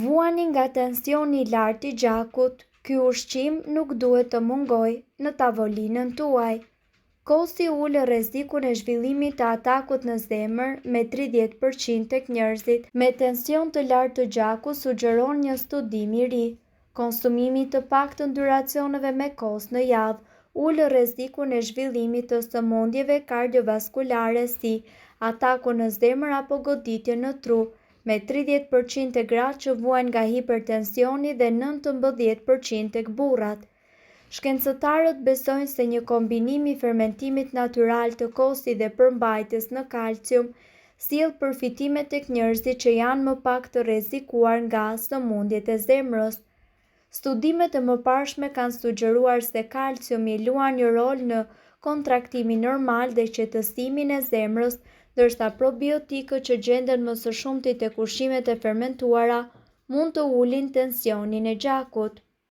Vuani nga tensioni i lartë i gjakut, ky ushqim nuk duhet të mungojë në tavolinën tuaj. Kosti ul rrezikun e zhvillimit të atakut në zemër me 30% tek njerëzit me tension të lartë të gjakut, sugjeron një studim i ri. Konsumimi të paktën 2 racioneve me kos në javë ul rrezikun e zhvillimit të sëmundjeve kardiovaskulare si ataku në zemër apo goditje në tru, me 30% tek gratë që vuajnë nga hipertensioni dhe 19% tek burrat. Shkencëtarët besojnë se një kombinim i fermentimit natyral të kosit dhe përmbajtjes në kalcium sjell përfitime tek njerëzit që janë më pak të rrezikuar nga sëmundjet e zemrës. Studimet e mëparshme kanë sugjeruar se kalciumi luan një rol në kontraktimin normal dhe qetësimin e zemrës, ndërsa probiotikët që gjenden më së shumti tek ushqimet e fermentuara mund të ulin tensionin e gjakut.